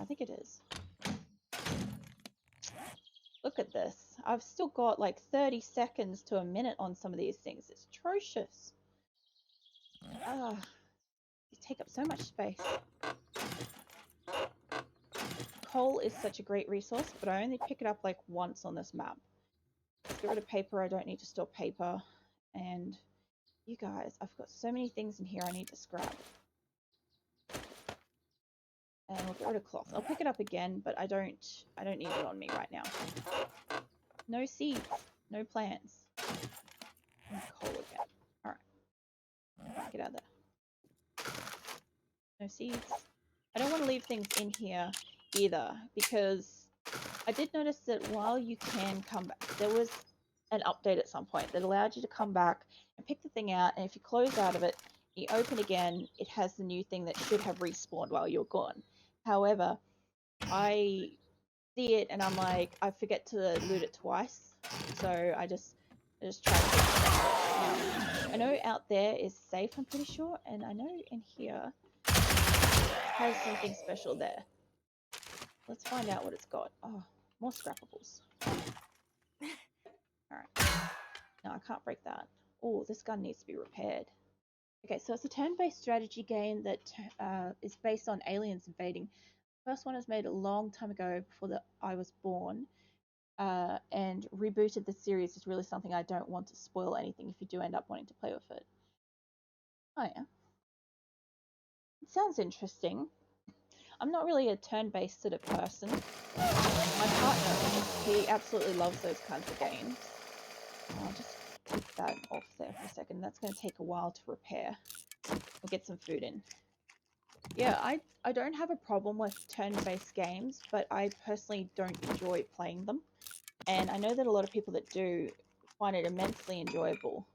I think it is. Look at this. I've still got like 30 seconds to a minute on some of these things. It's atrocious. Ah, you take up so much space. Coal is such a great resource, but I only pick it up like once on this map. Let's get rid of paper. I don't need to store paper. And you guys, I've got so many things in here I need to scrap. And we'll get rid of cloth. I'll pick it up again, but I don't need it on me right now. No seeds, no plants. And coal again. Alright. Get out of there. No seeds. I don't want to leave things in here either, because I did notice that while you can come back, there was an update at some point that allowed you to come back and pick the thing out, and if you close out of it, you open again, it has the new thing that should have respawned while you're gone. However, I see it and I'm like, I forget to loot it twice, so I just try to I know out there is safe, I'm pretty sure, and I know in here has something special there. Let's find out what it's got. Oh, more scrappables. Alright. No, I can't break that. Oh, this gun needs to be repaired. Okay, so it's a turn-based strategy game that is based on aliens invading. The first one was made a long time ago before I was born, and rebooted the series is really something I don't want to spoil anything if you do end up wanting to play with it. Oh yeah. It sounds interesting. I'm not really a turn-based sort of person. My partner, he absolutely loves those kinds of games. I'll just take that off there for a second. That's going to take a while to repair. We'll get some food in. Yeah, I don't have a problem with turn-based games, but I personally don't enjoy playing them. And I know that a lot of people that do find it immensely enjoyable.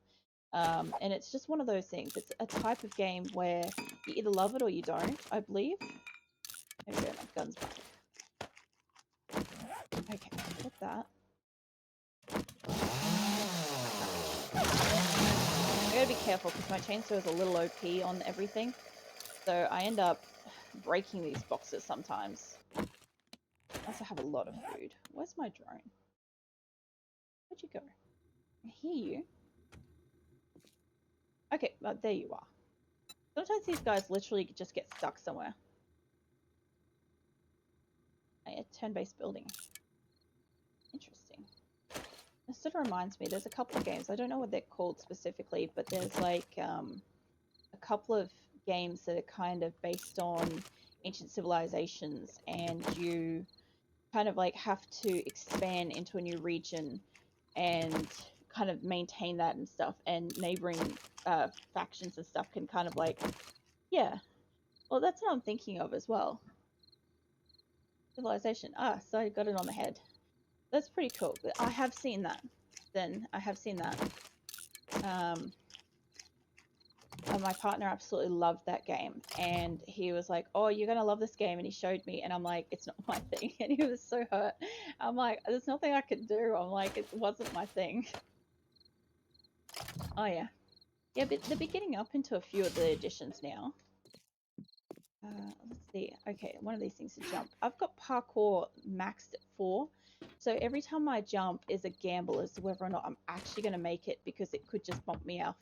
And it's just one of those things. It's a type of game where you either love it or you don't, I believe. There we go, my gun's back. Okay, put that. I gotta be careful because my chainsaw is a little OP on everything. So I end up breaking these boxes sometimes. I also have a lot of food. Where's my drone? Where'd you go? I hear you. Okay, well, there you are. Sometimes these guys literally just get stuck somewhere. A turn-based building. Interesting. This sort of reminds me, there's a couple of games, I don't know what they're called specifically, but there's like a couple of games that are kind of based on ancient civilizations, and you kind of like have to expand into a new region and kind of maintain that and stuff, and neighboring factions and stuff can kind of like, yeah, well, that's what I'm thinking of as well. Civilization. Ah, so I got it on the head. That's pretty cool. But I have seen that. Then I have seen that. My partner absolutely loved that game, and he was like, "Oh, you're gonna love this game," and he showed me, and I'm like, "It's not my thing," and he was so hurt. I'm like, "There's nothing I could do." I'm like, "It wasn't my thing." Oh yeah, yeah, but they're getting up into a few of the editions now. Let's see. Okay, one of these things to jump. I've got parkour maxed at 4, so every time I jump is a gamble as to whether or not I'm actually going to make it, because it could just bump me off.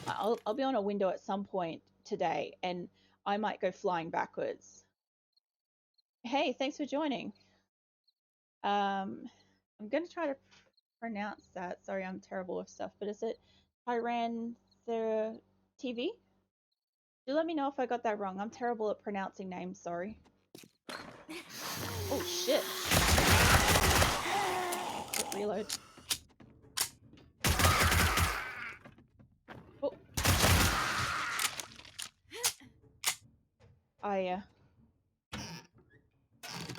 I'll be on a window at some point today, and I might go flying backwards. Hey, thanks for joining. I'm going to try to pronounce that. Sorry, I'm terrible with stuff, but is it Tyran TV? Do let me know if I got that wrong. I'm terrible at pronouncing names, sorry. Oh shit. Reload. Oh. I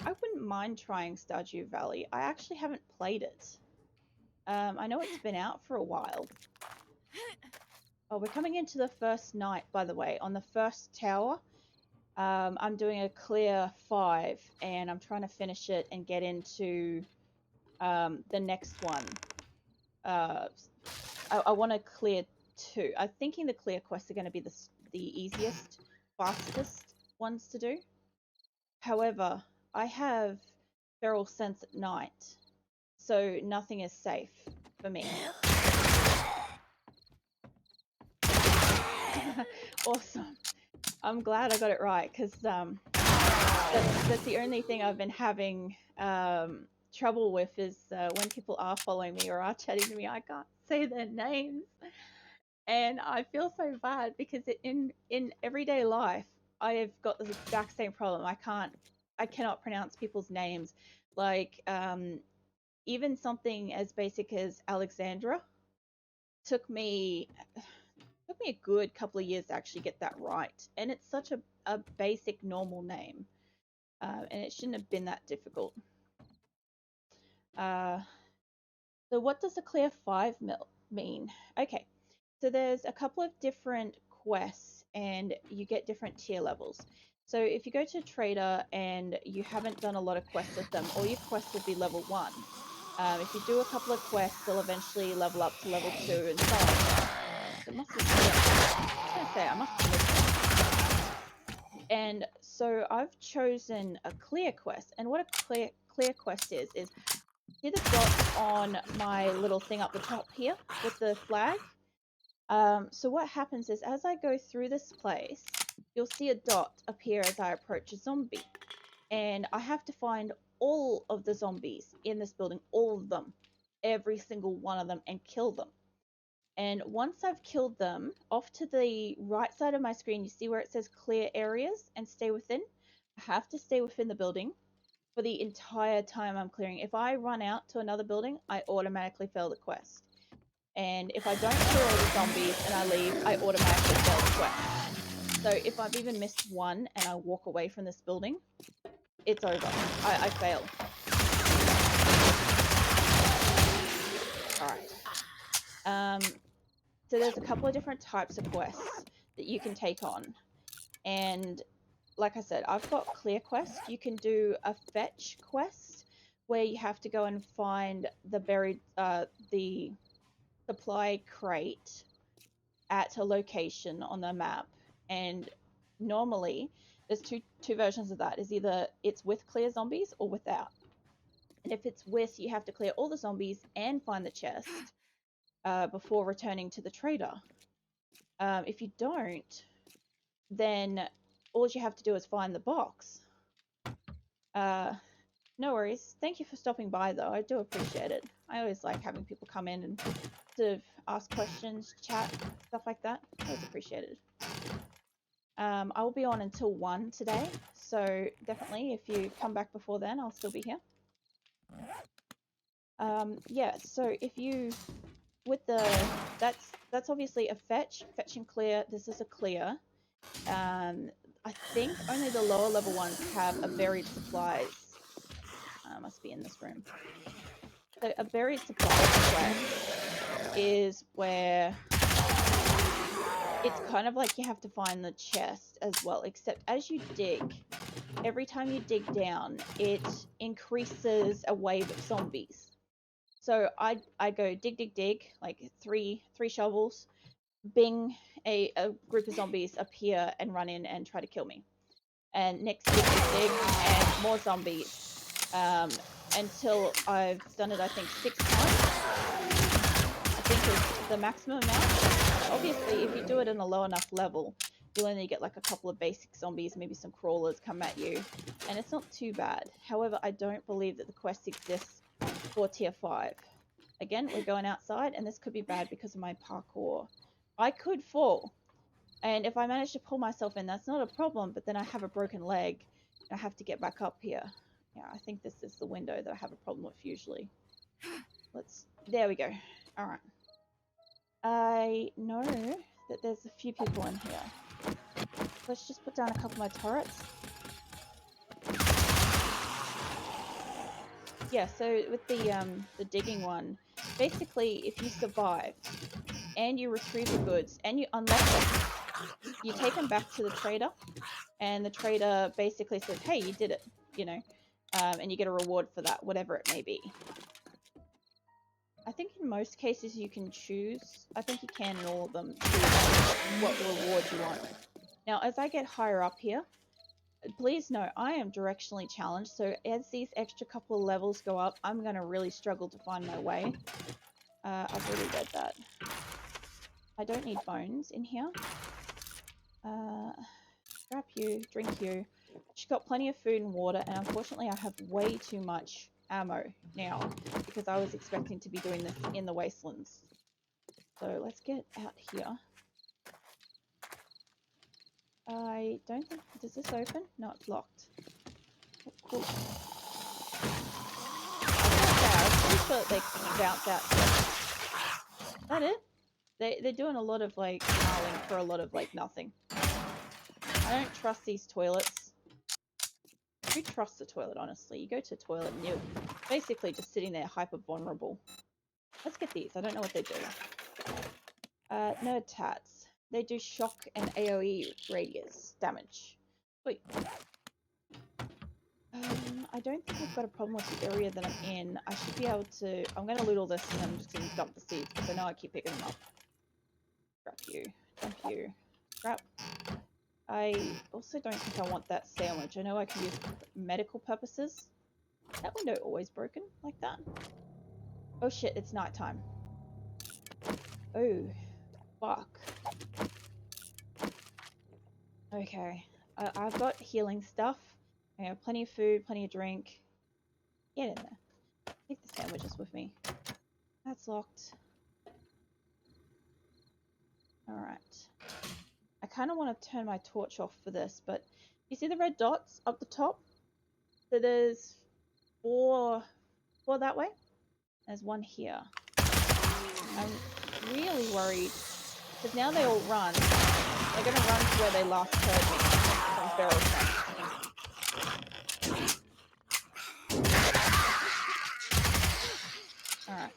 wouldn't mind trying Stardew Valley. I actually haven't played it. I know it's been out for a while. Oh, we're coming into the first night, by the way. On the first tower, I'm doing a clear 5, and I'm trying to finish it and get into the next one. I want to clear 2. I'm thinking the clear quests are going to be the easiest, fastest ones to do. However, I have feral sense at night, so nothing is safe for me. Awesome. I'm glad I got it right, because that's the only thing I've been having trouble with is when people are following me or are chatting to me, I can't say their names. And I feel so bad because in everyday life, I have got the exact same problem. I cannot pronounce people's names. Like, even something as basic as Alexandra took me a good couple of years to actually get that right. And it's such a basic, normal name. And it shouldn't have been that difficult. So what does a clear 5 mean? Okay, so there's a couple of different quests and you get different tier levels. So if you go to a trader and you haven't done a lot of quests with them, all your quests will be level 1. If you do a couple of quests, they'll eventually level up to level 2 and so on. So it must have, yeah, I was going to say, I must have missed one. And so I've chosen a clear quest, and what a clear quest is see the dot on my little thing up the top here with the flag? So what happens is as I go through this place, you'll see a dot appear as I approach a zombie. And I have to find all of the zombies in this building, all of them, every single one of them, and kill them. And once I've killed them, off to the right side of my screen, you see where it says clear areas and stay within. I have to stay within the building for the entire time I'm clearing. If I run out to another building, I automatically fail the quest. And if I don't clear all the zombies and I leave, I automatically fail the quest. So if I've even missed one and I walk away from this building, it's over. I fail. Alright. So there's a couple of different types of quests that you can take on. And like I said, I've got clear quest. You can do a fetch quest where you have to go and find the buried, the supply crate at a location on the map. And normally there's two versions of that. Is either it's with clear zombies or without. And if it's with, you have to clear all the zombies and find the chest before returning to the trader. If you don't, then all you have to do is find the box. No worries. Thank you for stopping by, though. I do appreciate it. I always like having people come in and sort of ask questions, chat, stuff like that. Always appreciated. I will be on until 1 today, so definitely if you come back before then, I'll still be here. Yeah, so if you, with the, that's obviously a fetch and clear. This is a clear. I think only the lower level ones have a buried supplies. Must be in this room. So a buried supplies quest is where it's kind of like you have to find the chest as well, except as you dig, every time you dig down, it increases a wave of zombies. So I go dig, like three shovels, bing, a group of zombies appear and run in and try to kill me. And next dig, and more zombies. Until I've done it, I think 6 times. I think is the maximum amount. Obviously, if you do it in a low enough level, you'll only get like a couple of basic zombies, maybe some crawlers come at you, and it's not too bad. However, I don't believe that the quest exists for tier 5. Again, we're going outside, and this could be bad because of my parkour. I could fall, and if I manage to pull myself in, that's not a problem, but then I have a broken leg, and I have to get back up here. Yeah, I think this is the window that I have a problem with usually. There we go. Alright. I know that there's a few people in here. Let's just put down a couple of my turrets. Yeah, so with the digging one, basically if you survive and you retrieve the goods and you unlock them, you take them back to the trader, and the trader basically says, hey, you did it, you know, and you get a reward for that, whatever it may be. I think in most cases you can choose, I think you can in all of them, choose what reward you want. Now, as I get higher up here, Please know, I am directionally challenged, so as these extra couple of levels go up, I'm going to really struggle to find my way. I've already read that. I don't need bones in here. Grab you, drink you. She's got plenty of food and water, and unfortunately I have way too much ammo now, because I was expecting to be doing this in the wastelands. So let's get out here. I don't think... Does this open? No, it's locked. Oh, cool. I was pretty sure that they bounce out. Is that it? They're doing a lot of like snarling for a lot of like nothing. I don't trust these toilets. Who trusts the toilet, honestly? You go to a toilet and you're basically just sitting there hyper vulnerable. Let's get these. I don't know what they do. Nerd tats. They do shock and AoE radius damage. Wait. I don't think I've got a problem with the area that I'm in. I should be able to... I'm going to loot all this and I'm just going to dump the seeds because I know I keep picking them up. Grab you. Dump you. Grab. I also don't think I want that sandwich. I know I can use medical purposes. Is that window always broken like that? Oh shit, it's nighttime. Oh, fuck. Okay. I've got healing stuff. I have plenty of food, plenty of drink. Get in there. Take the sandwiches with me. That's locked. Alright. I kind of want to turn my torch off for this, but you see the red dots up the top? So there's four that way. There's one here. I'm really worried because now they all run. They're going to run to where they last heard me from feral scent. Alright.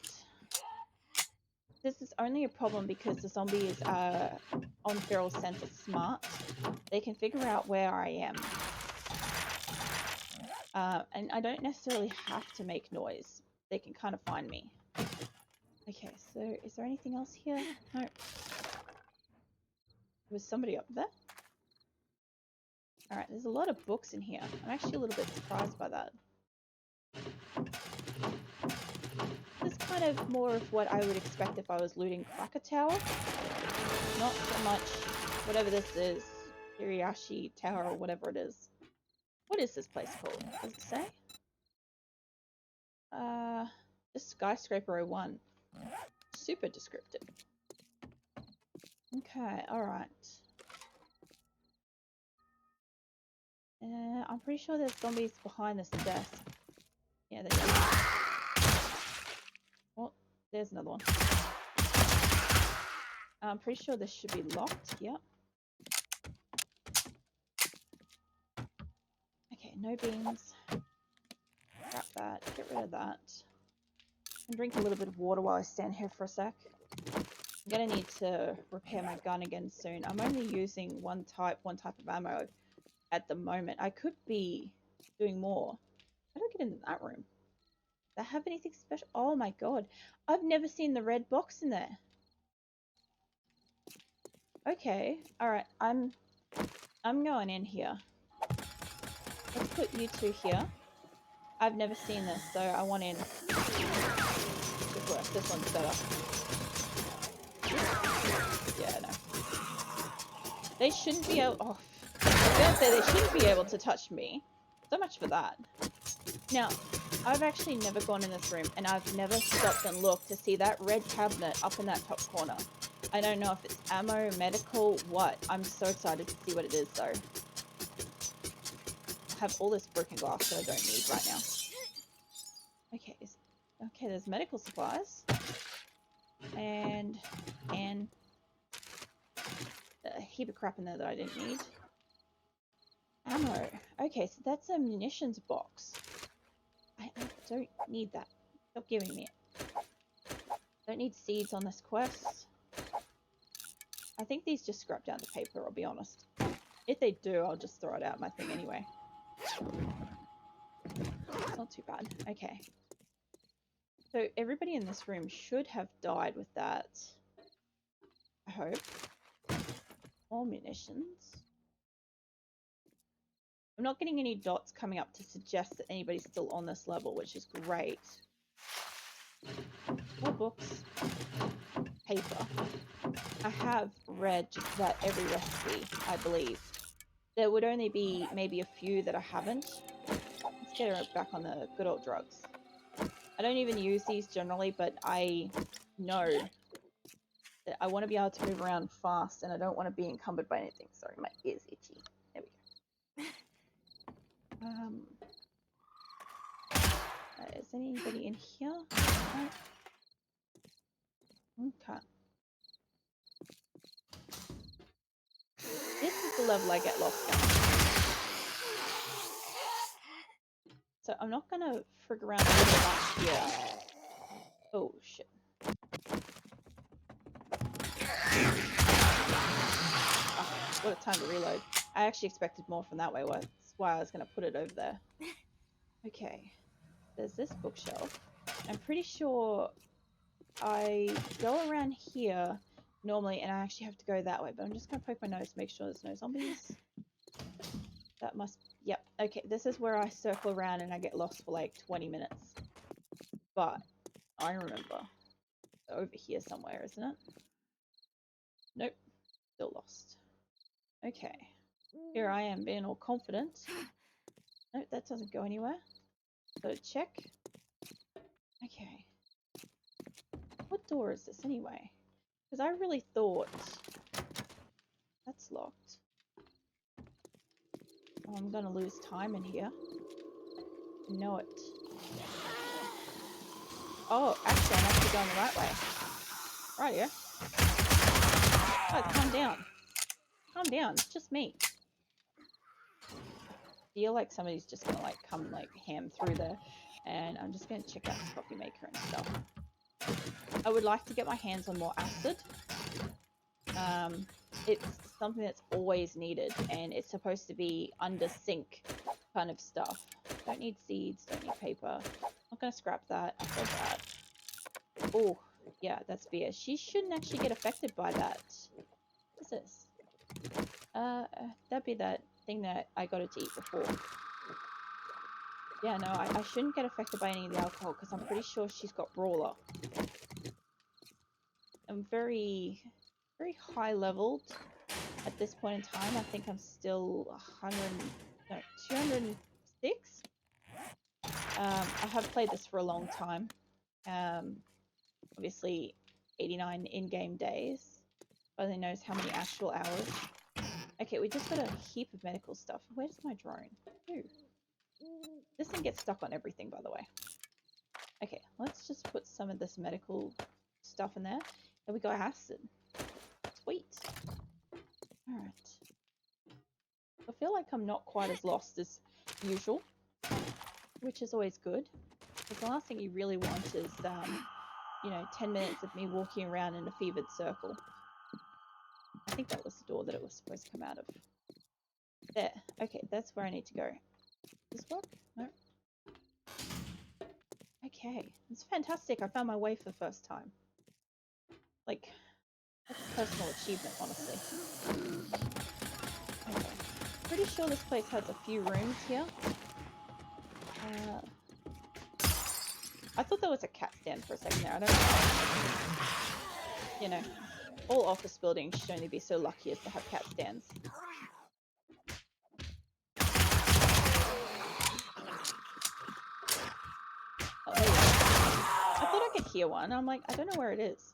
This is only a problem because the zombies on feral scent are smart. They can figure out where I am. And I don't necessarily have to make noise. They can kind of find me. Okay, so is there anything else here? No. Was somebody up there? Alright, there's a lot of books in here. I'm actually a little bit surprised by that. This is kind of more of what I would expect if I was looting Cracker Tower. Not so much whatever this is. Hiriashi Tower or whatever it is. What is this place called? Does it say? Just Skyscraper 01. Super descriptive. Okay, alright. I'm pretty sure there's zombies behind this desk. Yeah, there is. Oh, there's another one. I'm pretty sure this should be locked. Yep. Okay, no beans. Scrap that. Get rid of that. And drink a little bit of water while I stand here for a sec. I'm gonna need to repair my gun again soon. I'm only using one type of ammo at the moment. I could be doing more. How do I get into that room? Does that have anything special? Oh my god. I've never seen the red box in there. Okay. Alright, I'm going in here. Let's put you two here. I've never seen this, so I want in. Good work. This one's better. Yeah, no. They shouldn't be able... Oh, I was going to say they shouldn't be able to touch me. So much for that. Now, I've actually never gone in this room, and I've never stopped and looked to see that red cabinet up in that top corner. I don't know if it's ammo, medical, what. I'm so excited to see what it is, though. I have all this broken glass that I don't need right now. Okay, okay, there's medical supplies. And a heap of crap in there that I didn't need. Ammo. Okay, so that's a munitions box. I don't need that. Stop giving me it. Don't need seeds on this quest. I think these just scrap down the paper, I'll be honest. If they do, I'll just throw it out my thing anyway. It's not too bad. Okay. So everybody in this room should have died with that. I hope. More munitions. I'm not getting any dots coming up to suggest that anybody's still on this level, which is great. More books. Paper. I have read just about every recipe, I believe. There would only be maybe a few that I haven't. Let's get her back on the good old drugs. I don't even use these generally, but I know that I want to be able to move around fast and I don't want to be encumbered by anything. Sorry, my ear's itchy. There we go. Is anybody in here? No. Okay. This is the level I get lost at. So I'm not going to frig around a little back here. Oh, shit. Oh, what a time to reload. I actually expected more from that way. That's why I was going to put it over there. Okay. There's this bookshelf. I'm pretty sure I go around here normally and I actually have to go that way. But I'm just going to poke my nose to make sure there's no zombies. That must... Yep. Okay, this is where I circle around and I get lost for like 20 minutes. But I remember. Over here somewhere, isn't it? Nope. Still lost. Okay. Here I am being all confident. Nope, that doesn't go anywhere. So check. Okay. What door is this anyway? Because I really thought... That's locked. Oh, I'm going to lose time in here. I know it. Oh, actually, I'm actually going the right way. Right here. Oh, calm down. Calm down. It's just me. I feel like somebody's just going to like come like ham through there. And I'm just going to check out this coffee maker and stuff. I would like to get my hands on more acid. It's something that's always needed, and it's supposed to be under sink kind of stuff. Don't need seeds, don't need paper. Not going to scrap that. I said that. Oh, yeah, that's beer. She shouldn't actually get affected by that. What's this? That'd be that thing that I got her to eat before. Yeah, no, I shouldn't get affected by any of the alcohol because I'm pretty sure she's got brawler. I'm very high leveled at this point in time. I think I'm still 206. I have played this for a long time. Obviously 89 in-game days. Only knows how many actual hours. Okay, we just got a heap of medical stuff. Where's my drone? Ooh. This thing gets stuck on everything, by the way. Okay, let's just put some of this medical stuff in there. There we go, acid. Sweet. Alright. I feel like I'm not quite as lost as usual, which is always good. Because the last thing you really want is, 10 minutes of me walking around in a fevered circle. I think that was the door that it was supposed to come out of. There. Okay, that's where I need to go. Does this work? No. Okay. It's fantastic. I found my way for the first time. Like, that's a personal achievement, honestly. Okay. Pretty sure this place has a few rooms here. I thought there was a cat stand for a second there. I don't know. You know, all office buildings should only be so lucky as to have cat stands. Oh, there you go. I thought I could hear one. I'm like, I don't know where it is.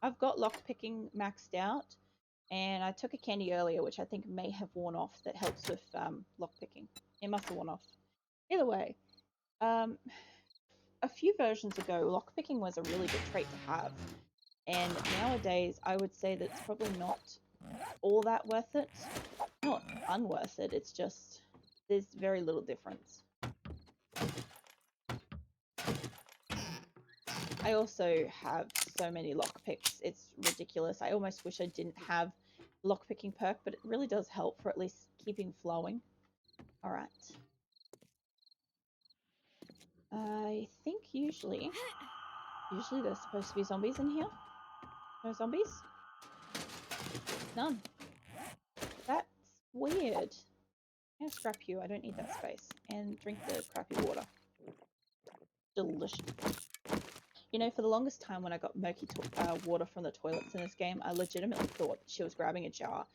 I've got lockpicking maxed out, and I took a candy earlier, which I think may have worn off, that helps with lockpicking. It must have worn off. Either way, a few versions ago, lockpicking was a really good trait to have. And nowadays, I would say that it's probably not all that worth it. Not unworth it, it's just there's very little difference. I also have so many lockpicks, it's ridiculous. I almost wish I didn't have lockpicking perk, but it really does help for at least keeping flowing. Alright. I think usually there's supposed to be zombies in here. No zombies? None. That's weird. I'm gonna scrap you. I don't need that space. And drink the crappy water. Delicious. You know, for the longest time when I got murky water from the toilets in this game, I legitimately thought she was grabbing a jar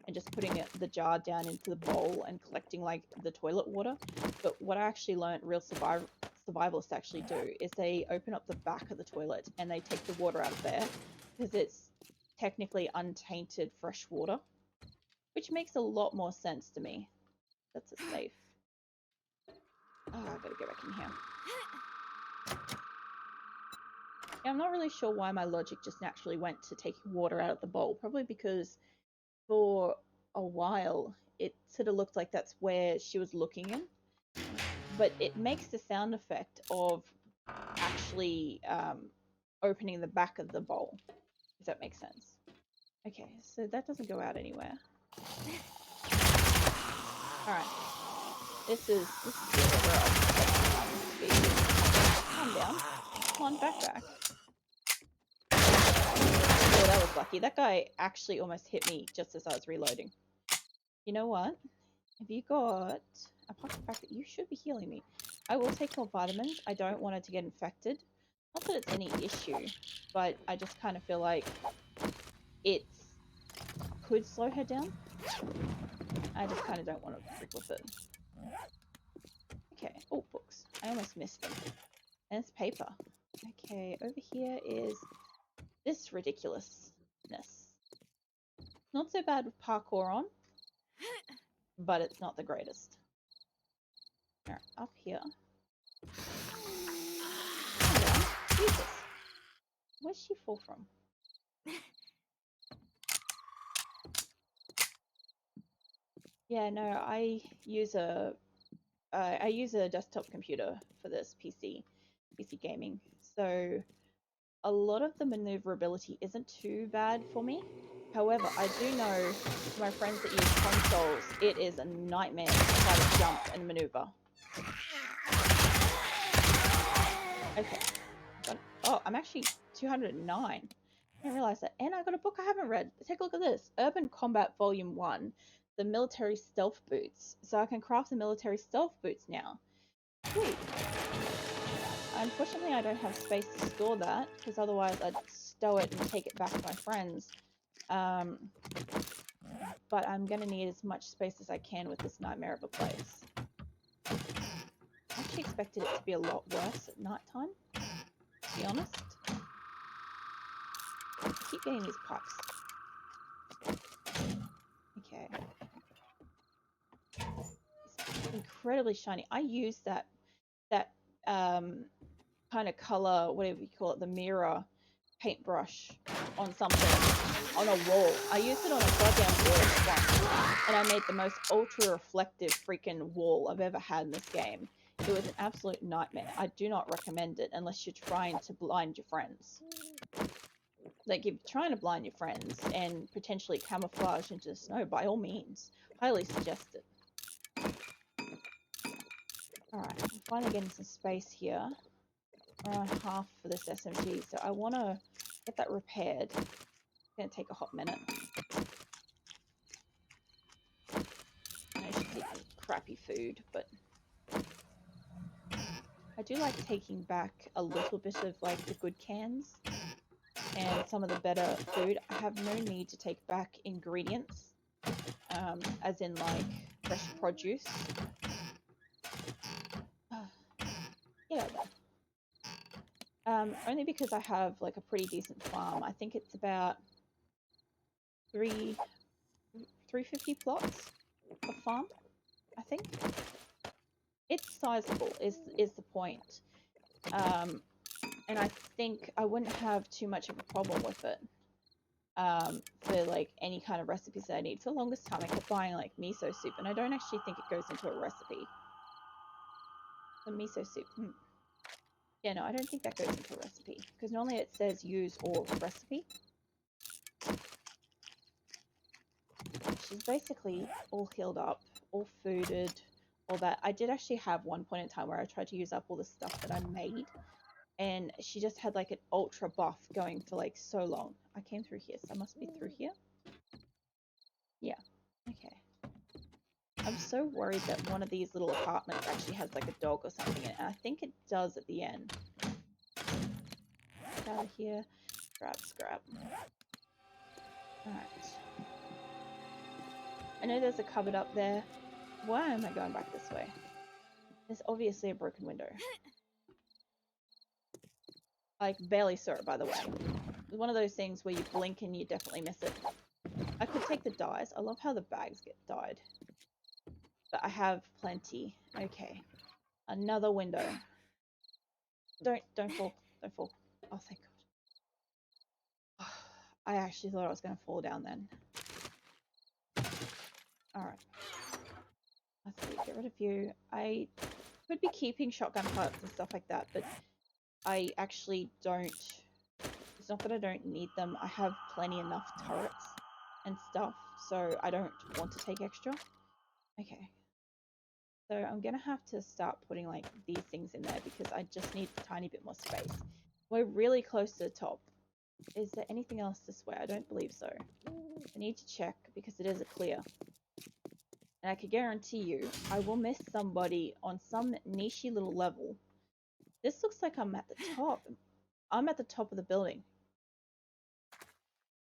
and just putting the jar down into the bowl and collecting like the toilet water. But what I actually learned real survivalists actually do is they open up the back of the toilet and they take the water out of there because it's technically untainted fresh water, which makes a lot more sense to me. That's a safe. Oh, I gotta go back in here. Yeah, I'm not really sure why my logic just naturally went to taking water out of the bowl. Probably because for a while it sort of looked like that's where she was looking in. But it makes the sound effect of actually opening the back of the bowl, if that makes sense. Okay, so that doesn't go out anywhere. Alright. This is where Calm down. Come on, back. Oh, that was lucky. That guy actually almost hit me just as I was reloading. You know what? Have you got... Apart from the fact that you should be healing me, I will take more vitamins. I don't want it to get infected. Not that it's any issue, but I just kind of feel like it could slow her down. I just kind of don't want to freak with it. Okay. Oh, books. I almost missed them. And it's paper. Okay, over here is this ridiculousness. Not so bad with parkour on, but it's not the greatest. Alright, up here. Jesus. Where'd she fall from? Yeah, no, I use a desktop computer for this PC gaming. So a lot of the maneuverability isn't too bad for me. However, I do know for my friends that use consoles, it is a nightmare to try to jump and maneuver. Okay. Oh, I'm actually 209. I didn't realize that. And I got a book I haven't read. Take a look at this. Urban Combat Volume 1. The Military Stealth Boots. So I can craft the military stealth boots now. Sweet. Unfortunately, I don't have space to store that, because otherwise I'd stow it and take it back to my friends. But I'm going to need as much space as I can with this nightmare of a place. I actually expected it to be a lot worse at night time, to be honest. I keep getting these pipes. Okay. It's incredibly shiny. I use that kind of color, whatever you call it, the mirror paintbrush on something, on a wall. I used it on a goddamn wall once, and I made the most ultra reflective freaking wall I've ever had in this game. It was an absolute nightmare. I do not recommend it unless you're trying to blind your friends. Like, if you're trying to blind your friends and potentially camouflage into the snow, by all means, highly suggest it. Alright, I'm finally getting some space here. Around half for this SMG, so I want to get that repaired. It's going to take a hot minute. I know she's eating crappy food, but I do like taking back a little bit of like the good cans and some of the better food. I have no need to take back ingredients, as in like fresh produce. Yeah. Only because I have like a pretty decent farm. I think it's about 350 plots of farm, I think. It's sizable is the point. And I think I wouldn't have too much of a problem with it. For like any kind of recipes that I need. For the longest time I kept buying like miso soup, and I don't actually think it goes into a recipe. The miso soup. Yeah, no, I don't think that goes into a recipe, because normally it says use or recipe. She's basically all healed up, all fooded, all that. I did actually have one point in time where I tried to use up all the stuff that I made, and she just had like an ultra buff going for like so long. I came through here, so I must be through here. Yeah. Okay. I'm so worried that one of these little apartments actually has like a dog or something in it. And I think it does at the end. Get out of here. Grab, scrap. Alright. I know there's a cupboard up there. Why am I going back this way? There's obviously a broken window. I barely saw it, by the way. It's one of those things where you blink and you definitely miss it. I could take the dyes. I love how the bags get dyed. But I have plenty. Okay. Another window. Don't fall. Don't fall. Oh, thank God. I actually thought I was going to fall down then. Alright. Let's see. Get rid of you. I could be keeping shotgun parts and stuff like that, but I actually don't. It's not that I don't need them. I have plenty enough turrets and stuff, so I don't want to take extra. Okay. So I'm gonna have to start putting like these things in there because I just need a tiny bit more space. We're really close to the top. Is there anything else this way? I don't believe so. I need to check because it is a clear. And I can guarantee you, I will miss somebody on some nichey little level. This looks like I'm at the top. I'm at the top of the building.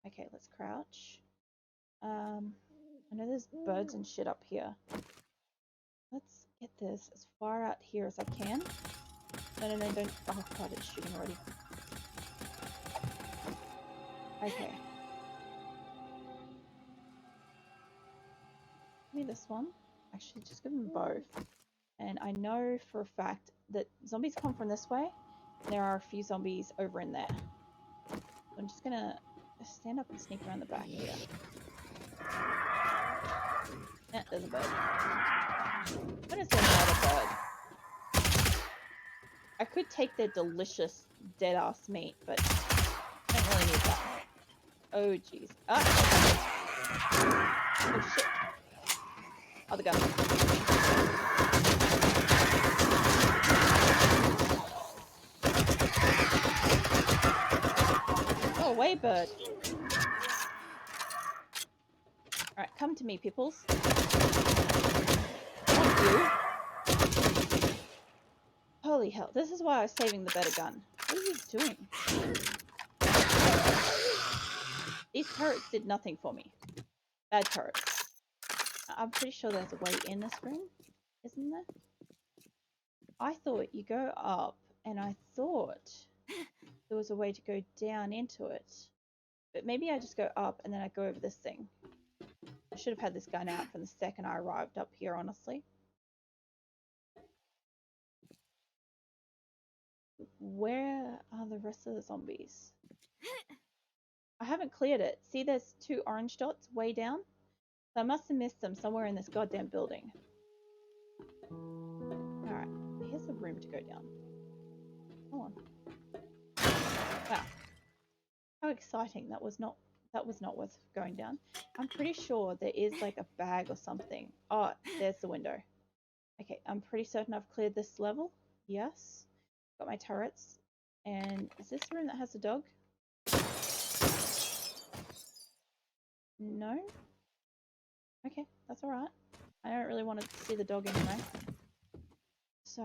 Okay, let's crouch. I know there's birds and shit up here. Let's get this as far out here as I can. No, don't. Oh god, it's shooting already. Okay. Give me this one. Actually, just give them both. And I know for a fact that zombies come from this way. And there are a few zombies over in there. So I'm just gonna stand up and sneak around the back here. There's a bird. I'm gonna say another bird. I could take their delicious dead-ass meat, but I don't really need that. Oh, jeez. Ah! Oh, shit. Other gun. Go away, bird. Alright, come to me, peoples. Thank you. Holy hell. This is why I was saving the better gun. What are you doing? These turrets did nothing for me. Bad turrets. I'm pretty sure there's a way in this room, isn't there? I thought you go up, and I thought there was a way to go down into it. But maybe I just go up, and then I go over this thing. I should have had this gun out from the second I arrived up here, honestly. Where are the rest of the zombies? I haven't cleared it. See, there's 2 orange dots way down? So I must have missed them somewhere in this goddamn building. Alright, here's a room to go down. Come on. Wow. How exciting. That was not worth going down. I'm pretty sure there is like a bag or something. Oh, there's the window. Okay, I'm pretty certain I've cleared this level. Yes. Got my turrets. And is this the room that has the dog? No? Okay, that's alright. I don't really want to see the dog anyway. So,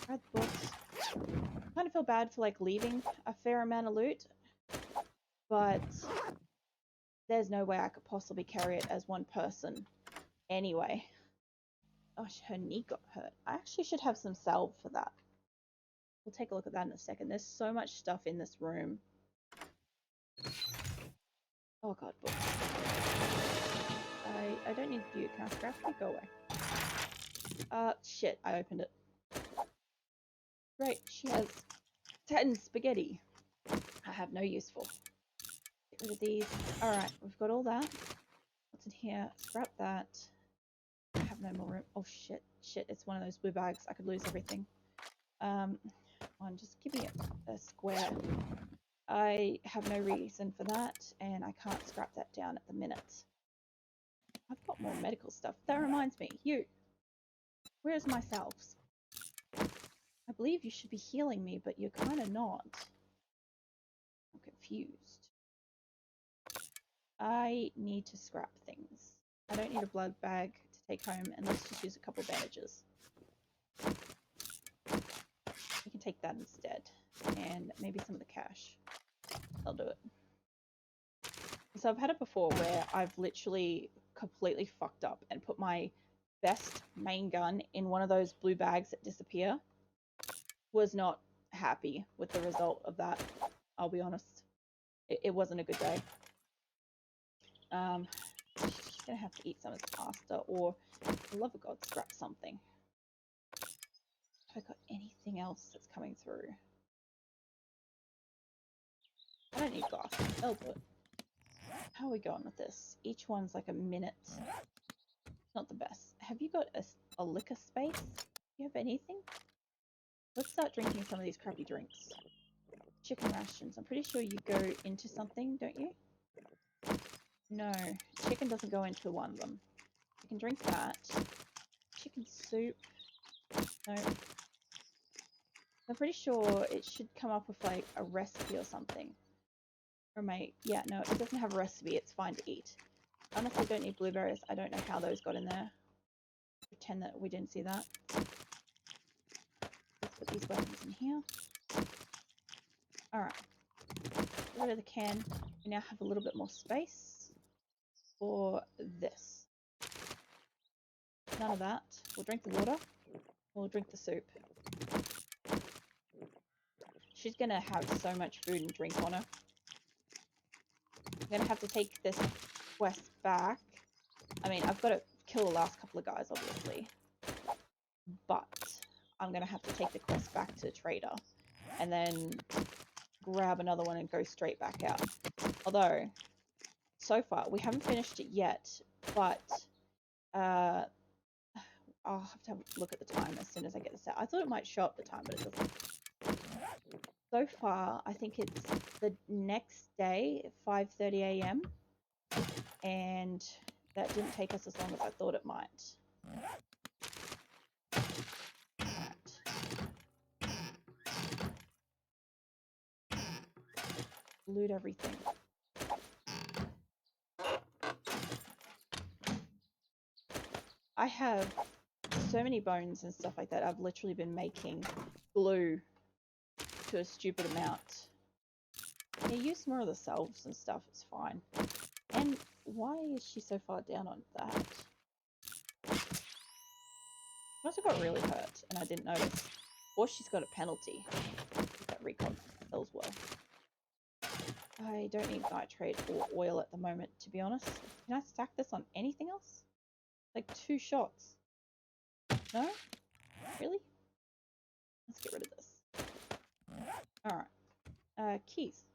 grab the books. I kind of feel bad for like leaving a fair amount of loot, but there's no way I could possibly carry it as one person anyway. Oh, her knee got hurt. I actually should have some salve for that. We'll take a look at that in a second. There's so much stuff in this room. Oh god, books. I don't need you. Can I scrap you? Go away. Shit, I opened it. Great, she has 10 spaghetti. I have no use for. Get rid of these. Alright, we've got all that. What's in here? Scrap that. I have no more room. Oh shit, it's one of those blue bags. I could lose everything. Just give me a square. I have no reason for that, and I can't scrap that down at the minute. I've got more medical stuff. That reminds me, you. Where's my salves? I believe you should be healing me, but you're kind of not. I'm confused. I need to scrap things. I don't need a blood bag to take home, and let's just use a couple of bandages. We can take that instead, and maybe some of the cash. I'll do it. So I've had it before where I've literally completely fucked up and put my best main gun in one of those blue bags that disappear. Was not happy with the result of that, I'll be honest. It wasn't a good day. She's gonna have to eat some of this pasta, or for the love of God, scrap something. Have I got anything else that's coming through? I don't need glass. That'll do it. How are we going with this? Each one's like a minute. Not the best. Have you got a liquor space? Do you have anything? Let's start drinking some of these crappy drinks. Chicken rations. I'm pretty sure you go into something, don't you? No. Chicken doesn't go into one of them. You can drink that. Chicken soup. No. I'm pretty sure it should come up with like a recipe or something. Or yeah, no, it doesn't have a recipe. It's fine to eat. Honestly, don't need blueberries. I don't know how those got in there. Pretend that we didn't see that. Let's put these weapons in here. Alright. Get rid of the can. We now have a little bit more space for this. None of that. We'll drink the water. We'll drink the soup. She's gonna have so much food and drink on her. I'm gonna have to take this quest back. I mean, I've got to kill the last couple of guys, obviously. But I'm gonna have to take the quest back to the trader. And then grab another one and go straight back out. Although, so far, we haven't finished it yet. But, I'll have to have a look at the time as soon as I get this out. I thought it might show up the time, but it doesn't. So far, I think it's the next day at 5:30 a.m. And that didn't take us as long as I thought it might. Loot everything. I have so many bones and stuff like that. I've literally been making glue to a stupid amount. Yeah, use more of the salves and stuff, it's fine. And why is she so far down on that? She must have got really hurt and I didn't notice. Or she's got a penalty. That recon sells well. I don't need nitrate or oil at the moment, to be honest. Can I stack this on anything else? Like 2 shots. No? Really? Let's get rid of this. Alright. Keys.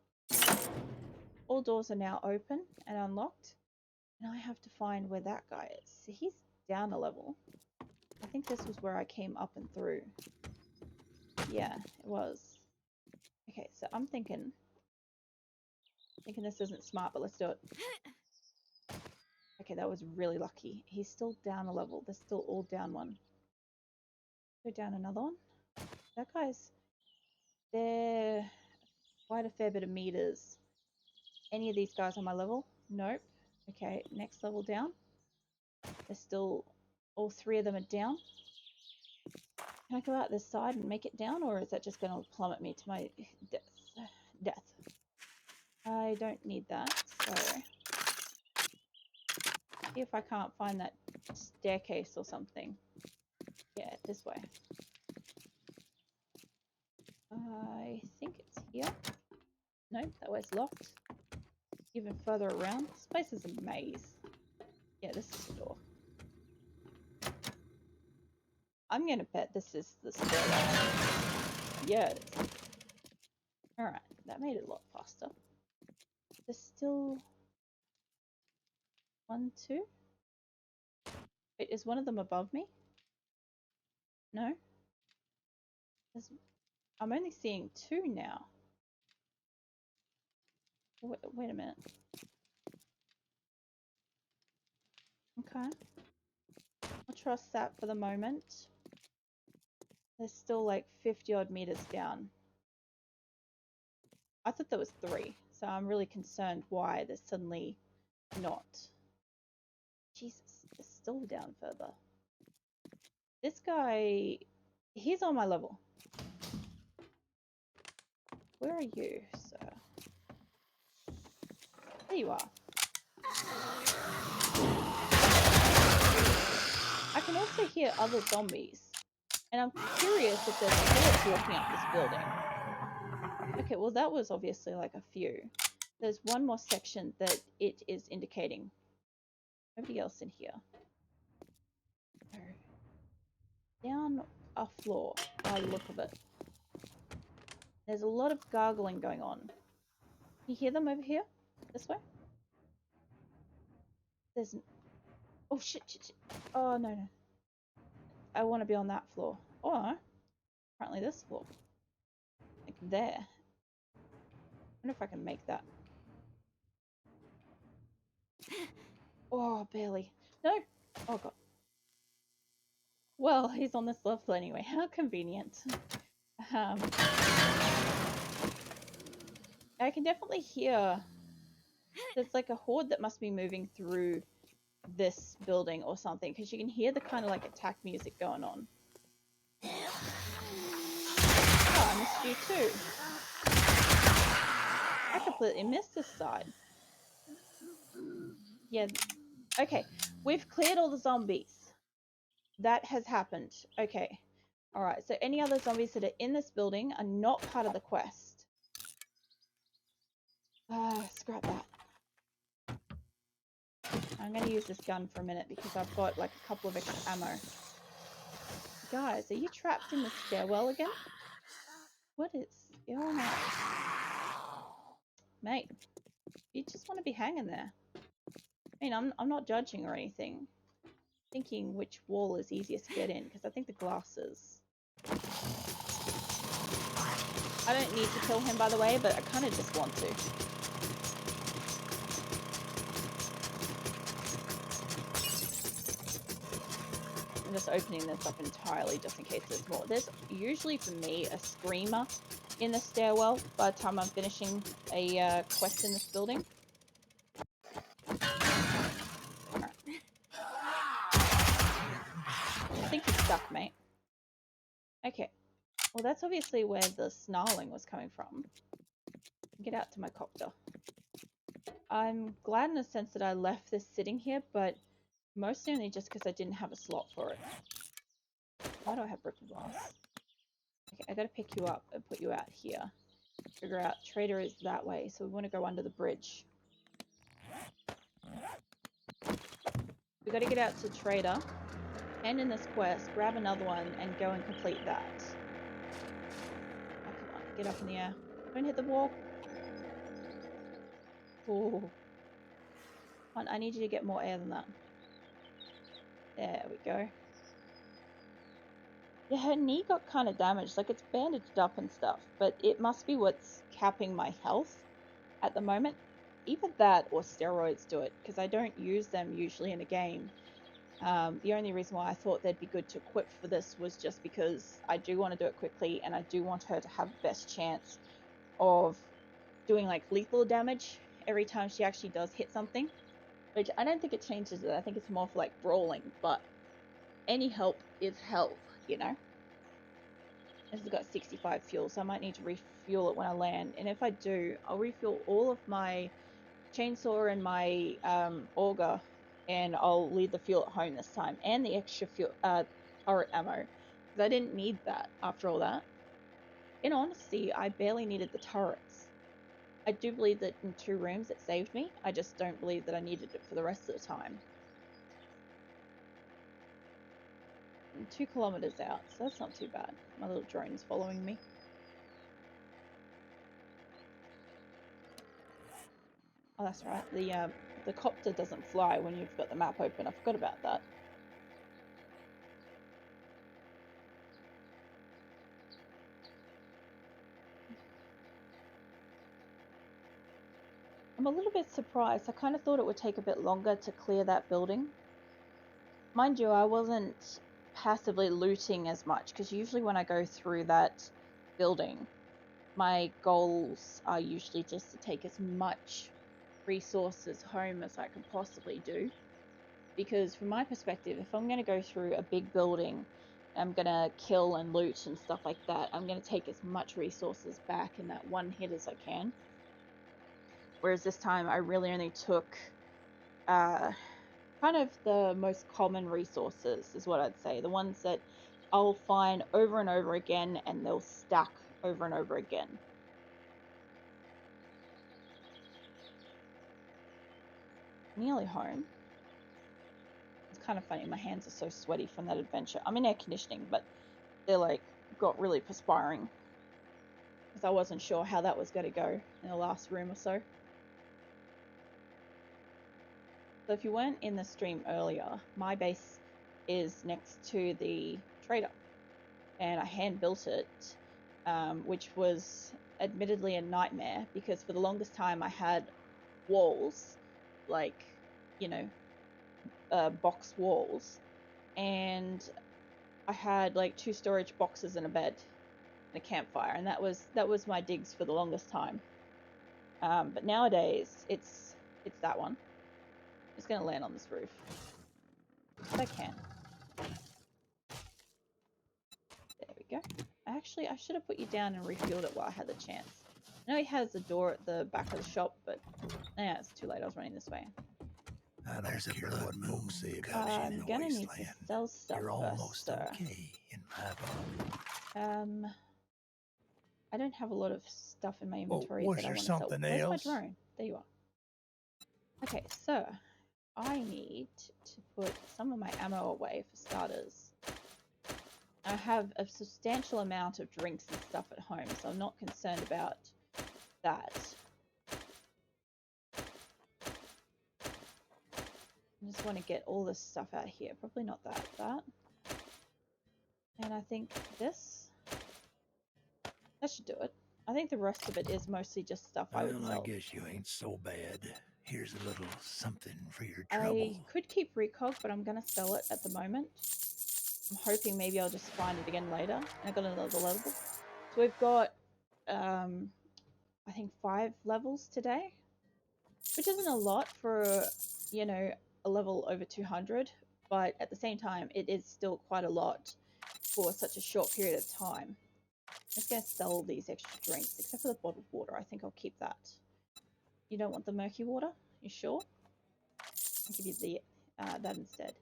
All doors are now open and unlocked. And I have to find where that guy is. So he's down a level. I think this was where I came up and through. Yeah, it was. Okay, so I'm thinking this isn't smart, but let's do it. Okay, that was really lucky. He's still down a level. There's still all down one. Go down another one. That guy's there. Quite a fair bit of meters. Any of these guys on my level? Nope. Okay, next level down. There's still all 3 of them are down. Can I go out this side and make it down, or is that just going to plummet me to my death? I don't need that, so see if I can't find that staircase or something. Yeah, this way. I think it's here. Nope, that way's locked. Even further around. This place is a maze. Yeah, this is the door. I'm gonna bet this is the stairwell. Yeah, it is. Alright, that made it a lot faster. There's still 1, 2. Wait, is one of them above me? No? I'm only seeing 2 now. Wait a minute. Okay. I'll trust that for the moment. There's still like 50 odd meters down. I thought there was 3, so I'm really concerned why there's suddenly not. Jesus, this still down further. This guy, he's on my level. Where are you, sir? There you are. I can also hear other zombies. And I'm curious if there's bullets walking up this building. Okay, well that was obviously like a few. There's one more section that it is indicating. Nobody else in here. No. Down a floor, by the look of it. There's a lot of gargling going on. Can you hear them over here? This way? There's... Oh, shit. Oh, no. I want to be on that floor. Or, apparently this floor. Like there. I wonder if I can make that. Oh, barely. No! Oh, God. Well, he's on this level anyway. How convenient. I can definitely hear... There's like a horde that must be moving through this building or something, because you can hear the kind of like attack music going on. Oh, I missed you too. I completely missed this side. Yeah. Okay, we've cleared all the zombies. That has happened. Okay. Alright, so any other zombies that are in this building are not part of the quest. Scrap that. I'm going to use this gun for a minute because I've got like a couple of extra ammo. Guys, are you trapped in the stairwell again? What is going on? Mate, you just want to be hanging there. I mean, I'm not judging or anything. Thinking which wall is easiest to get in, because I think the glass is. I don't need to kill him, by the way, but I kind of just want to. I'm just opening this up entirely just in case there's more. There's usually, for me, a screamer in the stairwell by the time I'm finishing a quest in this building. Right. I think you're stuck, mate. Okay. Well, that's obviously where the snarling was coming from. Get out to my copter. I'm glad in a sense that I left this sitting here, but mostly only just because I didn't have a slot for it. Why do I have broken glass? Okay, I gotta pick you up and put you out here. Figure out trader is that way, so we want to go under the bridge. We gotta get out to trader, end in this quest, grab another one, and go and complete that. Oh, come on, get up in the air. Don't hit the wall. Oh. Come on, I need you to get more air than that. There we go. Yeah, her knee got kind of damaged. Like, it's bandaged up and stuff, but it must be what's capping my health at the moment. Either that or steroids do it, because I don't use them usually in a game. The only reason why I thought they'd be good to equip for this was just because I do want to do it quickly, and I do want her to have the best chance of doing, like, lethal damage every time she actually does hit something. Which I don't think it changes it. I think it's more for, like, brawling, but any help is help, you know? This has got 65 fuel, so I might need to refuel it when I land. And if I do, I'll refuel all of my chainsaw and my auger, and I'll leave the fuel at home this time, and the extra fuel, turret ammo, because I didn't need that after all that. In honesty, I barely needed the turrets. I do believe that in 2 rooms it saved me. I just don't believe that I needed it for the rest of the time. I'm 2 kilometers out, so that's not too bad. My little drone's following me. Oh, that's right. The copter doesn't fly when you've got the map open. I forgot about that. I'm a little bit surprised. I kind of thought it would take a bit longer to clear that building. Mind you, I wasn't passively looting as much, because usually when I go through that building, my goals are usually just to take as much resources home as I can possibly do. because from my perspective, if I'm going to go through a big building, I'm going to kill and loot and stuff like that, I'm going to take as much resources back in that one hit as I can. Whereas this time I really only took kind of the most common resources is what I'd say. The ones that I'll find over and over again and they'll stack over and over again. Nearly home. It's kind of funny, my hands are so sweaty from that adventure. I'm in air conditioning, but they're like got really perspiring because I wasn't sure how that was going to go in the last room or so. So if you weren't in the stream earlier, my base is next to the trader and I hand built it, which was admittedly a nightmare because for the longest time I had walls, like, you know, box walls, and I had like 2 storage boxes and a bed and a campfire, and that was my digs for the longest time. But nowadays it's that one. I'm just gonna land on this roof if I can. There we go. Actually, I should have put you down and refueled it while I had the chance. I know he has a door at the back of the shop, but yeah, it's too late. I was running this way. There's a blood moon I'm gonna need to sell stuff You're first, almost sir. okay in my book. I don't have a lot of stuff in my inventory was that I there want to sell. something Where's my else? drone? There you are. Okay, so I need to put some of my ammo away for starters. I have a substantial amount of drinks and stuff at home, so I'm not concerned about that. I just want to get all this stuff out of here. Probably not that. And I think this. That should do it. I think the rest of it is mostly just stuff I would sell. I guess you ain't so bad. Here's a little something for your I trouble. could keep recog, but I'm going to sell it at the moment. I'm hoping maybe I'll just find it again later. And I got another level. So we've got, I think 5 levels today, which isn't a lot for, you know, a level over 200. But at the same time, it is still quite a lot for such a short period of time. I'm just going to sell these extra drinks, except for the bottled water. I think I'll keep that. You don't want the murky water? You sure? I'll give you the that instead.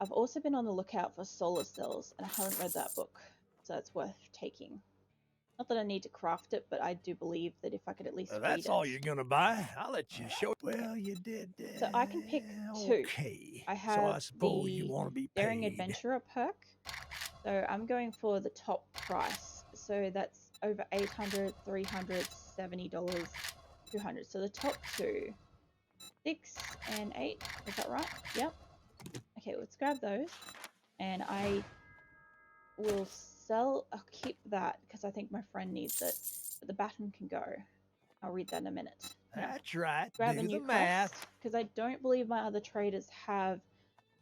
I've also been on the lookout for solar cells, and I haven't read that book, so it's worth taking. Not that I need to craft it, but I do believe that if I could at least read it. That's all you're gonna buy? I'll let you show. Well, you did. So I can pick 2. Okay. I have so I suppose the you want to be Daring paid. Adventurer perk. So I'm going for the top price. So that's over $800, $300, $70, $200. So the top 2, 6 and 8. Is that right? Yep. Okay, let's grab those. And I will sell. I'll keep that because I think my friend needs it. But the baton can go. I'll read that in a minute. Now, That's right. grab Do a new the quest math. because I don't believe my other traders have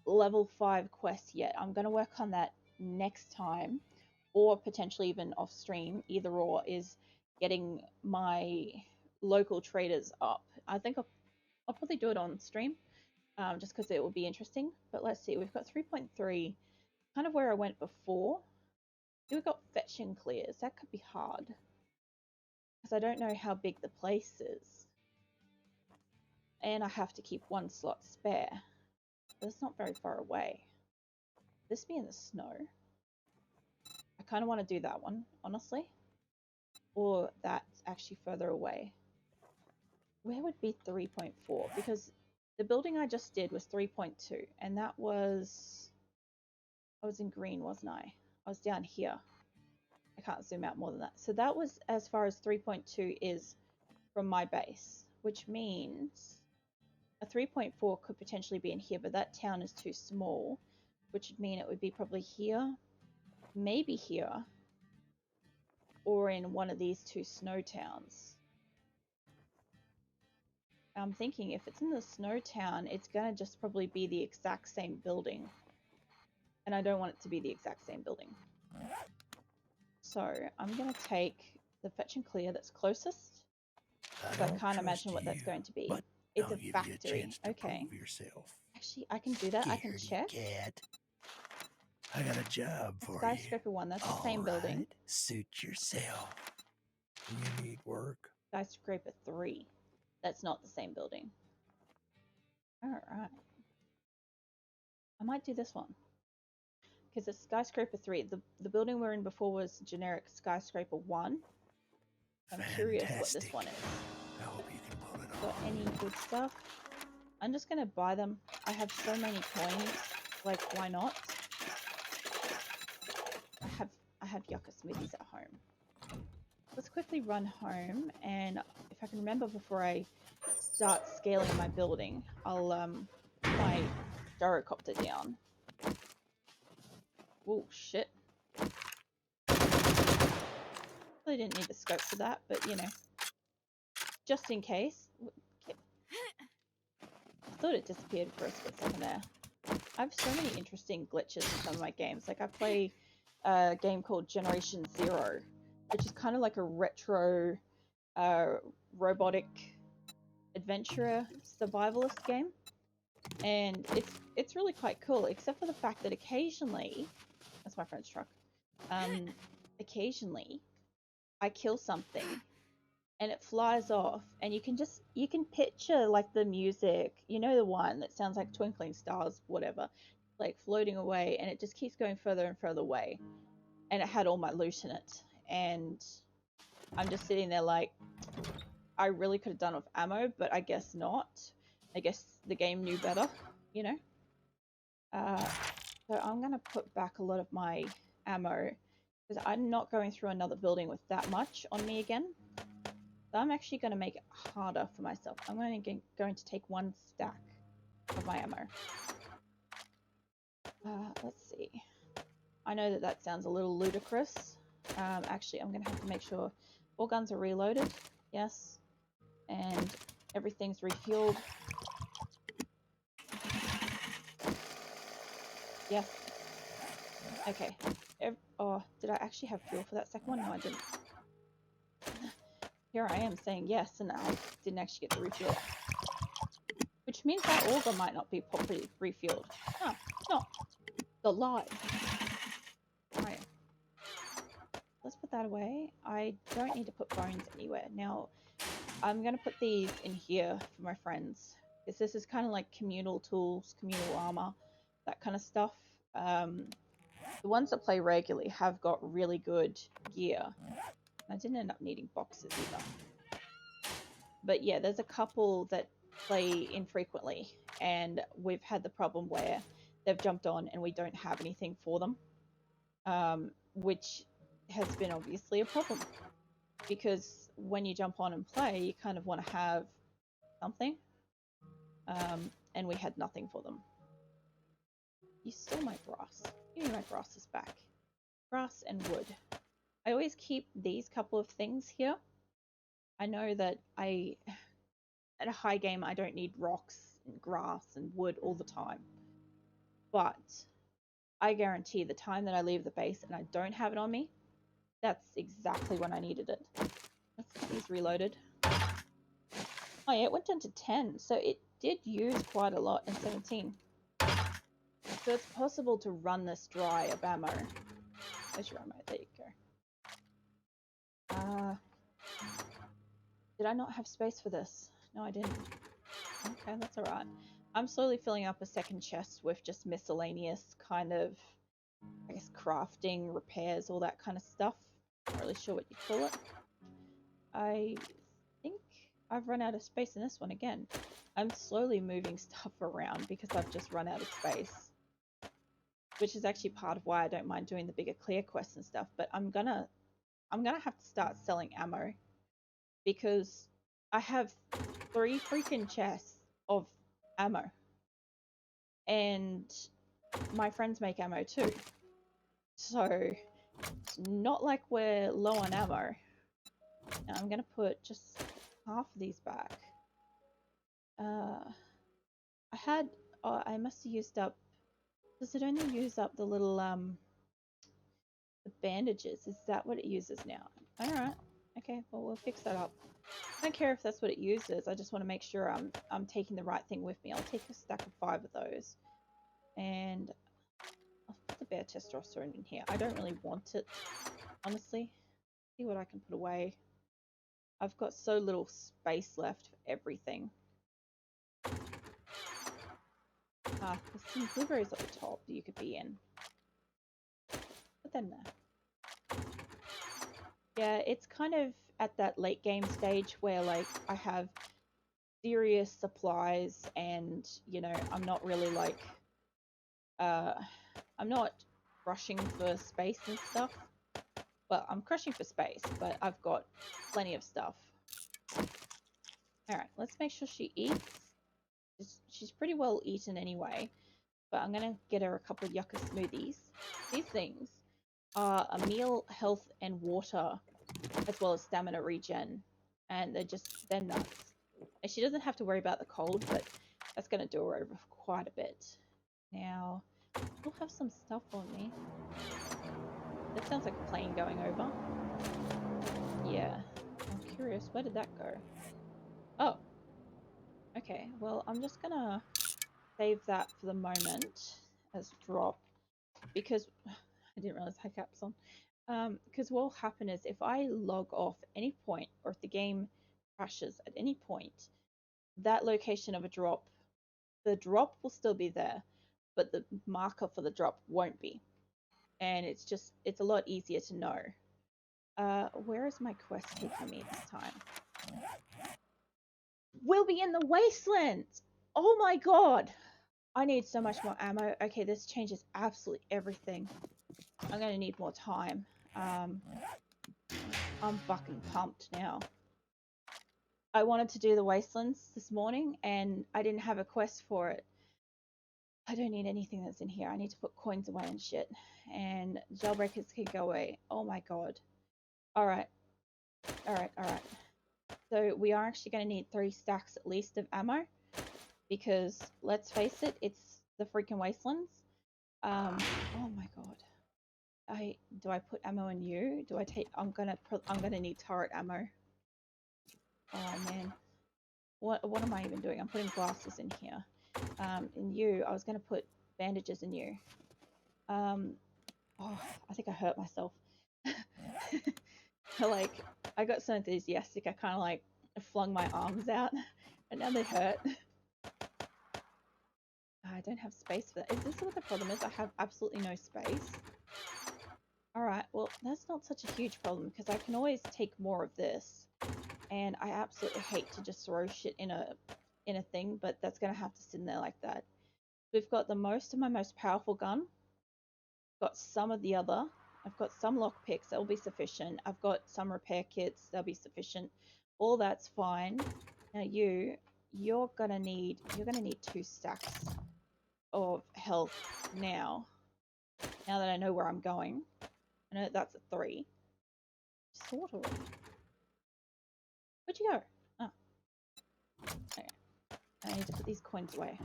level 5 quests yet. I'm going to work on that next time, or potentially even off stream. Either or is getting my local traders up. I think I'll probably do it on stream, just because it will be interesting. But let's see, we've got 3.3, kind of where I went before. Here we've got fetch and clears. That could be hard because I don't know how big the place is, and I have to keep 1 slot spare. But it's not very far away. This be in the snow. I kind of want to do that one, honestly. Or that's actually further away. Where would be 3.4? Because the building I just did was 3.2, and that was... I was in green, wasn't I? I was down here. I can't zoom out more than that. So that was as far as 3.2 is from my base, which means a 3.4 could potentially be in here, but that town is too small, which would mean it would be probably here, maybe here, or in one of these 2 snow towns. I'm thinking if it's in the snow town, it's going to just probably be the exact same building. And I don't want it to be the exact same building. So I'm going to take the fetch and clear that's closest. Because I can't imagine what that's going to be. It's a factory. Okay. Actually, I can do that. I can Scaredy check. cat. I got a job for Skyscraper 1, that's the you. same building. Alright, suit yourself. You need work? Skyscraper 3, that's not the same building. Alright. I might do this one. Because it's Skyscraper 3. The building we were in before was generic Skyscraper 1. I'm curious what this one is. I hope you can pull it Got off. any good stuff? I'm just gonna buy them. I have so many coins. Like, why not? I have yucca smoothies at home. Let's quickly run home, and if I can remember before I start scaling my building, I'll put my gyrocopter down. Oh shit. Really didn't need the scope for that, but you know. Just in case. Okay. I thought it disappeared for a split second there. I have so many interesting glitches in some of my games. Like I play a game called Generation Zero, which is kind of like a retro robotic adventurer survivalist game. And it's really quite cool, except for the fact that occasionally, that's my friend's truck, occasionally I kill something and it flies off, and you can picture like the music, you know, the one that sounds like Twinkling Stars, whatever, like floating away, and it just keeps going further and further away, and it had all my loot in it, and I'm just sitting there like, I really could have done with ammo, but I guess not. I guess the game knew better, you know. So I'm gonna put back a lot of my ammo because I'm not going through another building with that much on me again. So I'm actually going to make it harder for myself. I'm going to take one stack of my ammo. Let's see. I know that sounds a little ludicrous. Actually, I'm going to have to make sure all guns are reloaded. Yes. And everything's refueled. Yes. Okay. Oh, did I actually have fuel for that second one? No, I didn't. Here I am saying yes, and I didn't actually get the refuel. Which means that auger might not be properly refueled. Oh, no. The lie. Right. Let's put that away. I don't need to put bones anywhere. Now, I'm going to put these in here for my friends. Because this is kind of like communal tools, communal armor, that kind of stuff. The ones that play regularly have got really good gear. I didn't end up needing boxes either. But yeah, there's a couple that play infrequently, and we've had the problem where they've jumped on and we don't have anything for them, which has been obviously a problem, because when you jump on and play, you kind of want to have something, and we had nothing for them. You stole my grass. Give me my grasses back. Grass and wood. I always keep these couple of things here. I know that at a high game, I don't need rocks and grass and wood all the time. But I guarantee the time that I leave the base and I don't have it on me, that's exactly when I needed it. Let's get these reloaded. Oh yeah, it went down to 10, so it did use quite a lot in 17. So it's possible to run this dry of ammo. Where's your ammo? There you go. Did I not have space for this? No, I didn't. Okay, that's alright. I'm slowly filling up a second chest with just miscellaneous kind of, I guess, crafting, repairs, all that kind of stuff. Not really sure what you call it. I think I've run out of space in this one again. I'm slowly moving stuff around because I've just run out of space. Which is actually part of why I don't mind doing the bigger clear quests and stuff, but I'm gonna have to start selling ammo. Because I have 3 freaking chests of ammo. And my friends make ammo too. So it's not like we're low on ammo. Now I'm gonna put just half of these back. I must have used up. Does it only use up the little the bandages? Is that what it uses now? Alright. Okay, well we'll fix that up. I don't care if that's what it uses. I just want to make sure I'm taking the right thing with me. I'll take a stack of 5 of those, and I'll put the bare testosterone in here. I don't really want it, honestly. See what I can put away. I've got so little space left for everything. Ah, there's some blueberries at the top that you could be in. Put them there. Yeah, it's kind of at that late game stage where like I have serious supplies and, you know, I'm not really like I'm not rushing for space and stuff. Well, I'm crushing for space, but I've got plenty of stuff. Alright, let's make sure she eats. She's pretty well eaten anyway, but I'm gonna get her a couple of yucca smoothies. These things are a meal, health, and water, as well as stamina regen, and they're nuts. And she doesn't have to worry about the cold, but that's gonna do her over quite a bit. Now, I still have some stuff on me. That sounds like a plane going over. Yeah, I'm curious, where did that go? Oh, okay, well, I'm just gonna save that for the moment as drop, because I didn't realize I had caps on. Because what will happen is if I log off at any point, or if the game crashes at any point, that location of a drop, the drop will still be there, but the marker for the drop won't be. And it's a lot easier to know. Where is my quest taking me this time? We'll be in the wasteland! Oh my god! I need so much more ammo. Okay, this changes absolutely everything. I'm gonna need more time. I'm fucking pumped now. I wanted to do the wastelands this morning and I didn't have a quest for it. I don't need anything that's in here. I need to put coins away and shit. And jailbreakers can go away. Oh my god. Alright. Alright, alright. So we are actually going to need 3 stacks at least of ammo. Because, let's face it, it's the freaking wastelands. Oh my god. Do I put ammo in you? Do I take... I'm gonna need turret ammo. Oh man. What am I even doing? I'm putting glasses in here. In you, I was going to put bandages in you. Oh, I think I hurt myself. I got so enthusiastic, I kind of like flung my arms out, and now they hurt. I don't have space for that. Is this what the problem is? I have absolutely no space. Alright, well, that's not such a huge problem, because I can always take more of this. And I absolutely hate to just throw shit in a thing, but that's going to have to sit in there like that. We've got the most of my most powerful gun. Got some of the other. I've got some lockpicks, that'll be sufficient. I've got some repair kits, that'll be sufficient. All that's fine. Now you're gonna need 2 stacks of health now. Now that I know where I'm going. I know that's a 3. Sort already. Where'd you go? Oh. Okay. I need to put these coins away.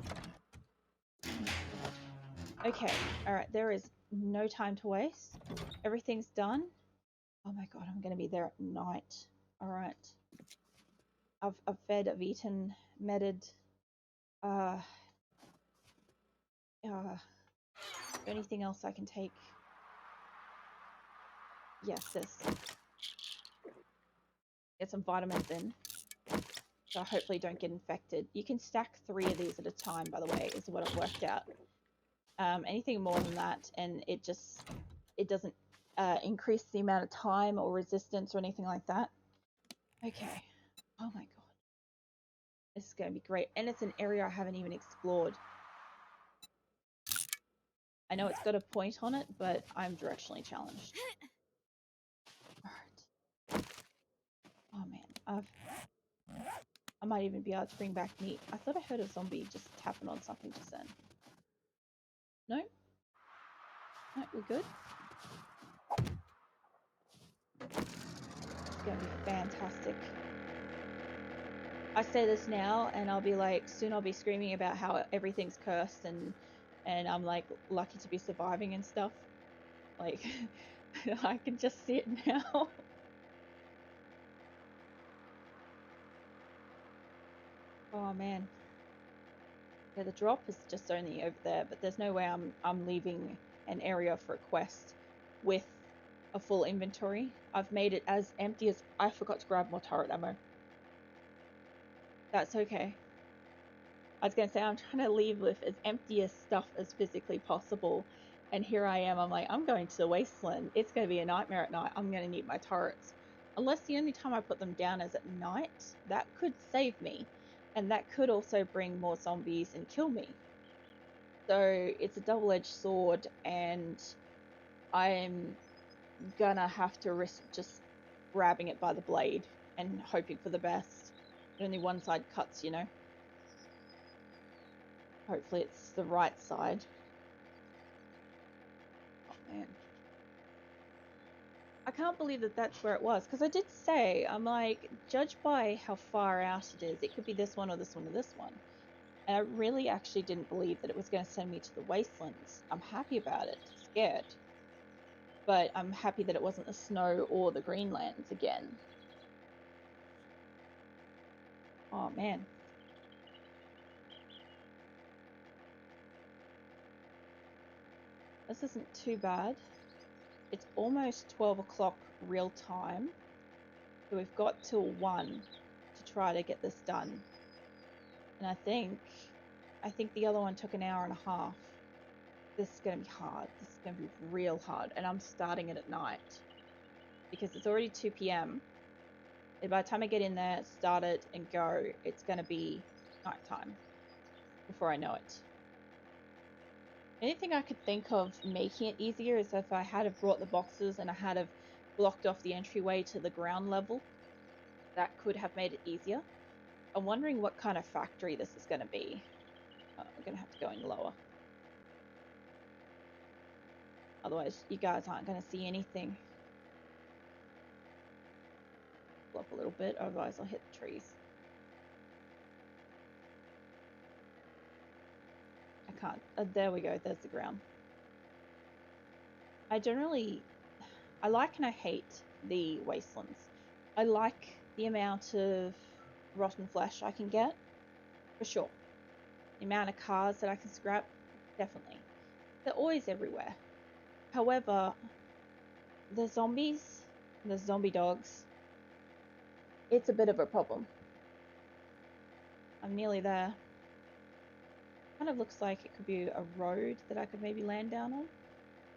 Okay, alright, there is no time to waste. Everything's done. Oh my god, I'm gonna be there at night. Alright. I've fed, I've eaten, medded. Anything else I can take? Yes, this. Get some vitamins in. So I hopefully don't get infected. You can stack 3 of these at a time, by the way, is what I've worked out. Anything more than that, and it doesn't increase the amount of time or resistance or anything like that. Okay. Oh my god. This is going to be great. And it's an area I haven't even explored. I know it's got a point on it, but I'm directionally challenged. Alright. Oh man, I might even be able to bring back meat. I thought I heard a zombie just tapping on something just then. No? No, we're good? It's gonna be fantastic. I say this now and I'll be like, soon I'll be screaming about how everything's cursed and I'm like lucky to be surviving and stuff. Like, I can just see it now. Oh man. Yeah, the drop is just only over there, but there's no way I'm leaving an area for a quest with a full inventory. I've made it as empty as I forgot to grab more turret ammo. That's okay. I was gonna say I'm trying to leave with as empty as stuff as physically possible, and here I am. I'm like, I'm going to the wasteland. It's gonna be a nightmare at night. I'm gonna need my turrets. Unless the only time I put them down is at night, that could save me, and that could also bring more zombies and kill me. So it's a double-edged sword, and I'm gonna have to risk just grabbing it by the blade and hoping for the best. Only one side cuts, you know. Hopefully it's the right side. Oh man. I can't believe that that's where it was, because I did say, I'm like, judge by how far out it is. It could be this one or this one or this one. And I really actually didn't believe that it was going to send me to the wastelands. I'm happy about it. Scared. But I'm happy that it wasn't the snow or the Greenlands again. Oh man. This isn't too bad. It's almost 12 o'clock real time. So we've got till 1 to try to get this done. And I think the other one took an hour and a half. This is going to be hard. This is going to be real hard. And I'm starting it at night because it's already 2 p.m. And by the time I get in there, start it, and go, it's going to be nighttime before I know it. Anything I could think of making it easier is if I had have brought the boxes and I had have blocked off the entryway to the ground level. That could have made it easier. I'm wondering what kind of factory this is going to be. I'm going to have to go in lower. Otherwise, you guys aren't going to see anything. Pull up a little bit, otherwise I'll hit the trees. I can't. There we go. There's the ground. I like and I hate the wastelands. I like the amount of rotten flesh I can get, for sure. The amount of cars that I can scrap, definitely. They're always everywhere. However, the zombies, the zombie dogs, it's a bit of a problem. I'm nearly there. Kind of looks like it could be a road that I could maybe land down on.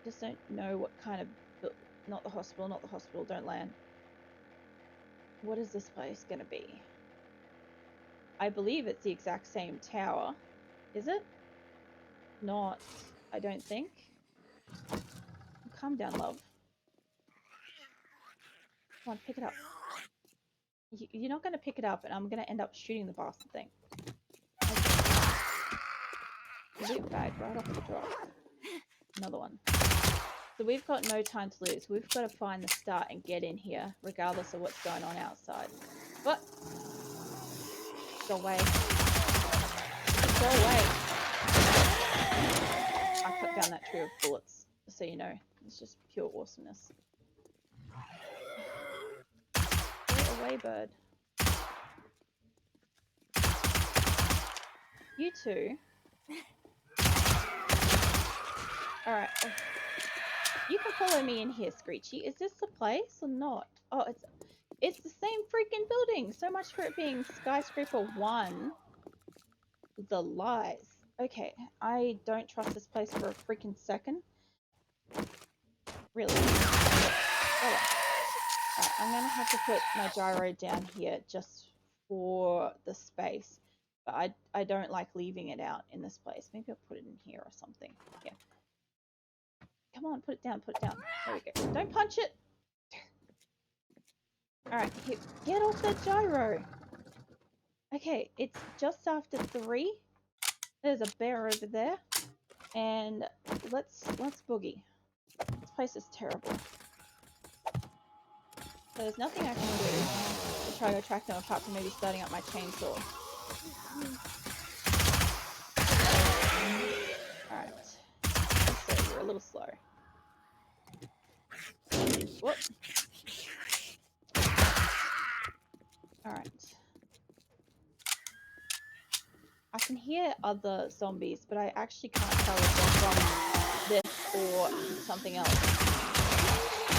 Just don't know what kind of... Not the hospital, not the hospital, don't land. What is this place gonna be? I believe it's the exact same tower. Is it? Not, I don't think. Calm down, love. Come on, pick it up. You're not going to pick it up, and I'm going to end up shooting the bastard thing. Loot bag right off the drop. Another one. So we've got no time to lose. We've got to find the start and get in here, regardless of what's going on outside. What? Go away. Go away. I cut down that tree of bullets, just so you know. It's just pure awesomeness. Get away, bird. You two. Alright. You can follow me in here, Screechy. Is this the place or not? Oh, it's the same freaking building. So much for it being skyscraper 1. The lies. Okay, I don't trust this place for a freaking second. Really. Alright, I'm gonna have to put my gyro down here just for the space. But I don't like leaving it out in this place. Maybe I'll put it in here or something. Yeah. Come on, put it down, put it down. There we go. Don't punch it! Alright, get off that gyro! Okay, it's just after 3. There's a bear over there. And let's boogie. This place is terrible. So there's nothing I can do to try to attract them apart from maybe starting up my chainsaw. Alright. So you're a little slow. Whoop. Alright. hear other zombies, but I actually can't tell if they're from this or something else.